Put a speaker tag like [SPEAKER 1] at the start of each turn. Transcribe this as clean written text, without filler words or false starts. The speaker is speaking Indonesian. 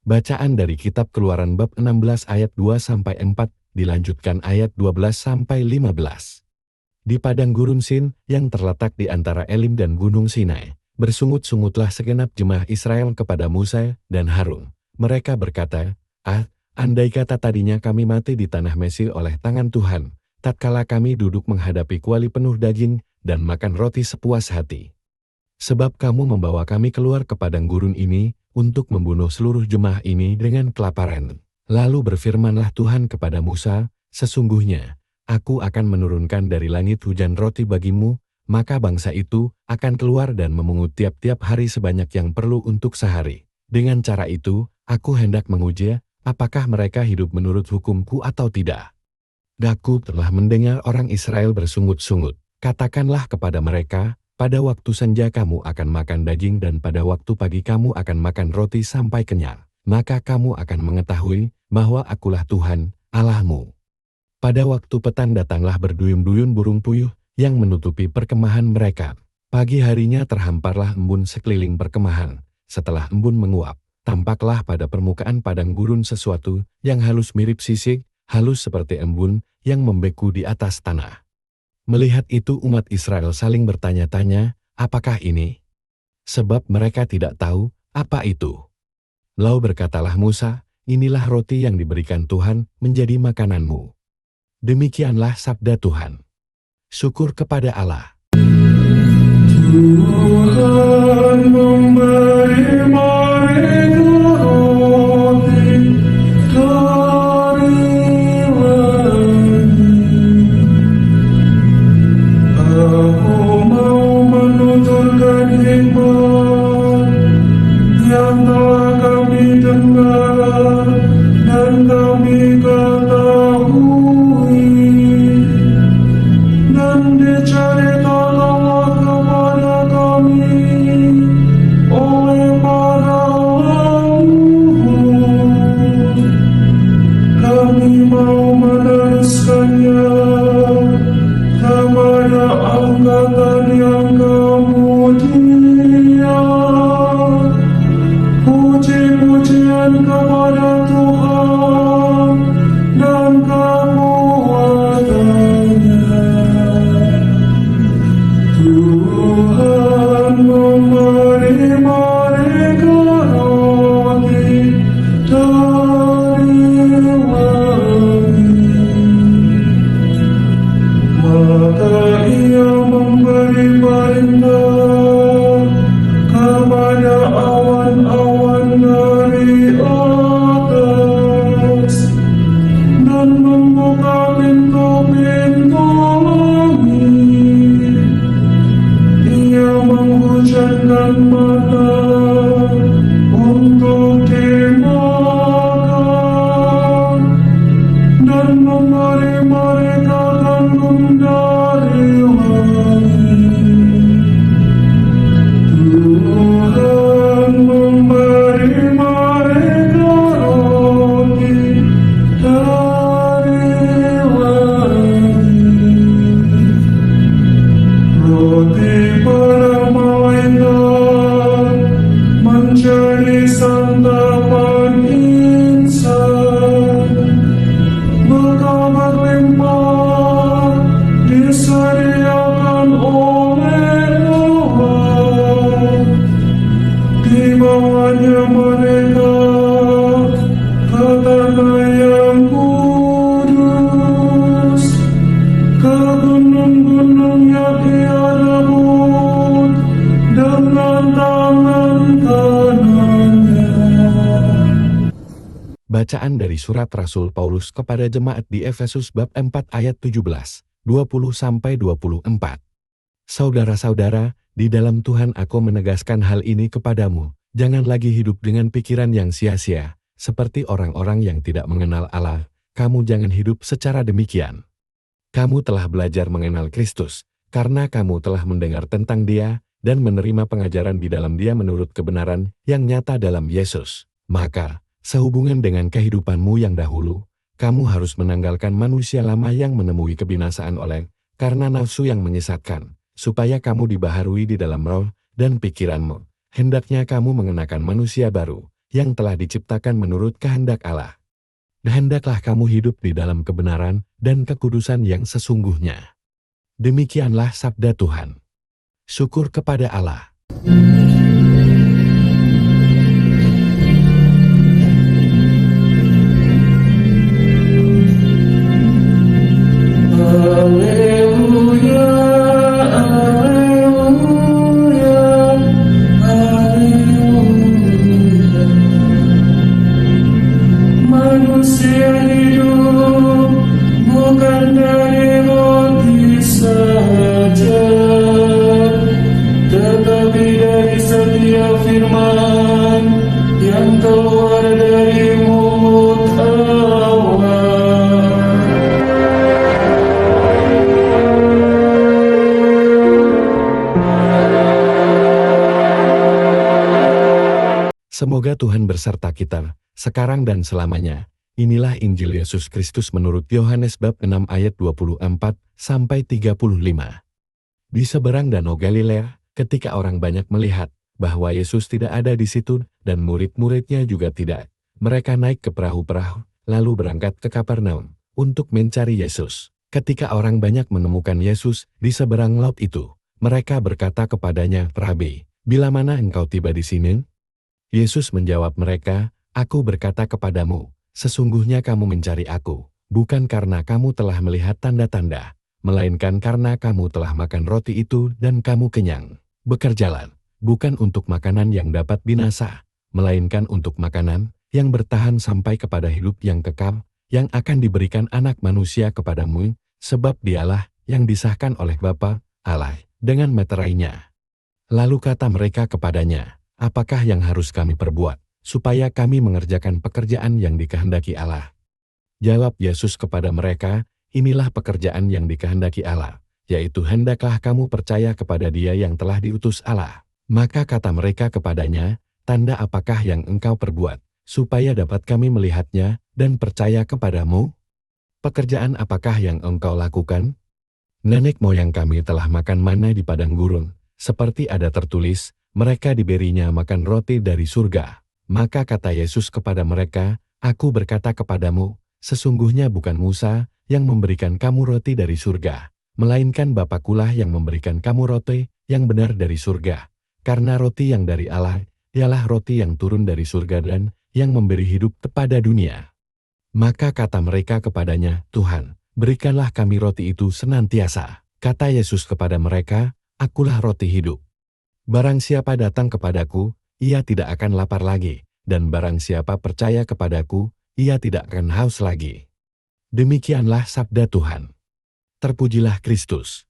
[SPEAKER 1] Bacaan dari Kitab Keluaran bab 16 ayat 2-4, dilanjutkan ayat 12-15. Di padang gurun Sin, yang terletak di antara Elim dan Gunung Sinai, bersungut-sungutlah segenap jemaah Israel kepada Musa dan Harun. Mereka berkata, andai kata tadinya kami mati di tanah Mesir oleh tangan Tuhan, tatkala kami duduk menghadapi kuali penuh daging dan makan roti sepuas hati. Sebab kamu membawa kami keluar ke padang gurun ini, untuk membunuh seluruh jemaah ini dengan kelaparan. Lalu berfirmanlah Tuhan kepada Musa, sesungguhnya, aku akan menurunkan dari langit hujan roti bagimu, maka bangsa itu akan keluar dan memungut tiap-tiap hari sebanyak yang perlu untuk sehari. Dengan cara itu, aku hendak menguji, apakah mereka hidup menurut hukumku atau tidak. Aku telah mendengar orang Israel bersungut-sungut. Katakanlah kepada mereka, pada waktu senja kamu akan makan daging dan pada waktu pagi kamu akan makan roti sampai kenyang. Maka kamu akan mengetahui bahwa akulah Tuhan, Allahmu. Pada waktu petang datanglah berduyun-duyun burung puyuh yang menutupi perkemahan mereka. Pagi harinya terhamparlah embun sekeliling perkemahan. Setelah embun menguap, tampaklah pada permukaan padang gurun sesuatu yang halus mirip sisik, halus seperti embun yang membeku di atas tanah. Melihat itu umat Israel saling bertanya-tanya, apakah ini? Sebab mereka tidak tahu apa itu. Lalu berkatalah Musa, inilah roti yang diberikan Tuhan menjadi makananmu. Demikianlah sabda Tuhan. Syukur kepada Allah.
[SPEAKER 2] Tuhan memberi mereka roti dari Aku mau menuturkan hikmat yang telah kami dengar dan kami ketahui, dan diceritakanlah kepada kami oleh para leluhur. Kami mau meneruskannya kepada angkatan yang kemudian. Puji-pujian kepada Tuhan dan kekuatannya. Tuhan memberi mereka roti dari maka ia memberi perintah kepada awan-awan dari atas dan membuka pintu-pintu langit. Ia menghujankan mana untuk dimakan dan memberi mereka gandum dari langit. Tuhan memberi mereka roti dari langit. Roti para malaikat menjadi santapan insan. Bekal berlimpah disediakan oleh Allah. Di bawahnya mereka ke tanah yang kudus, ke gunung-gunung yang ia rebut dengan tangan kanannya.
[SPEAKER 1] Bacaan dari surat Rasul Paulus kepada jemaat di Efesus bab 4 ayat 17, 20-24. Saudara-saudara, di dalam Tuhan aku menegaskan hal ini kepadamu, jangan lagi hidup dengan pikiran yang sia-sia, seperti orang-orang yang tidak mengenal Allah. Kamu jangan hidup secara demikian. Kamu telah belajar mengenal Kristus, karena kamu telah mendengar tentang Dia, dan menerima pengajaran di dalam Dia menurut kebenaran yang nyata dalam Yesus. Maka, sehubungan dengan kehidupanmu yang dahulu, kamu harus menanggalkan manusia lama yang menemui kebinasaan oleh karena nafsu yang menyesatkan, supaya kamu dibaharui di dalam roh dan pikiranmu. Hendaknya kamu mengenakan manusia baru, yang telah diciptakan menurut kehendak Allah. Hendaklah kamu hidup di dalam kebenaran dan kekudusan yang sesungguhnya. Demikianlah sabda Tuhan. Syukur kepada Allah.
[SPEAKER 2] Haleluya, haleluya, haleluya. Manusia hidup bukan dari roti saja, tetapi dari setiap firman yang keluar dari mulut Allah.
[SPEAKER 1] Semoga Tuhan berserta kita, sekarang dan selamanya. Inilah Injil Yesus Kristus menurut Yohanes bab 6 ayat 24-35. Di seberang Danau Galilea, ketika orang banyak melihat bahwa Yesus tidak ada di situ dan murid-muridnya juga tidak, mereka naik ke perahu-perahu, lalu berangkat ke Kapernaum untuk mencari Yesus. Ketika orang banyak menemukan Yesus di seberang laut itu, mereka berkata kepadanya, "Rabi, bila mana engkau tiba di sini?" Yesus menjawab mereka, "Aku berkata kepadamu, sesungguhnya kamu mencari aku, bukan karena kamu telah melihat tanda-tanda, melainkan karena kamu telah makan roti itu dan kamu kenyang. Bekerjalah, bukan untuk makanan yang dapat binasa, melainkan untuk makanan yang bertahan sampai kepada hidup yang kekal, yang akan diberikan Anak Manusia kepadamu, sebab Dialah yang disahkan oleh Bapa Allah dengan meterainya." Lalu kata mereka kepadanya, "Apakah yang harus kami perbuat, supaya kami mengerjakan pekerjaan yang dikehendaki Allah?" Jawab Yesus kepada mereka, "Inilah pekerjaan yang dikehendaki Allah, yaitu hendaklah kamu percaya kepada Dia yang telah diutus Allah." Maka kata mereka kepadanya, "Tanda apakah yang engkau perbuat, supaya dapat kami melihatnya dan percaya kepadamu? Pekerjaan apakah yang engkau lakukan? Nenek moyang kami telah makan mana di padang gurun, seperti ada tertulis, mereka diberinya makan roti dari surga." Maka kata Yesus kepada mereka, "Aku berkata kepadamu, sesungguhnya bukan Musa yang memberikan kamu roti dari surga, melainkan Bapakulah yang memberikan kamu roti yang benar dari surga. Karena roti yang dari Allah, ialah roti yang turun dari surga dan yang memberi hidup kepada dunia." Maka kata mereka kepadanya, "Tuhan, berikanlah kami roti itu senantiasa." Kata Yesus kepada mereka, "Akulah roti hidup. Barang siapa datang kepadaku, ia tidak akan lapar lagi, dan barang siapa percaya kepadaku, ia tidak akan haus lagi." Demikianlah sabda Tuhan. Terpujilah Kristus.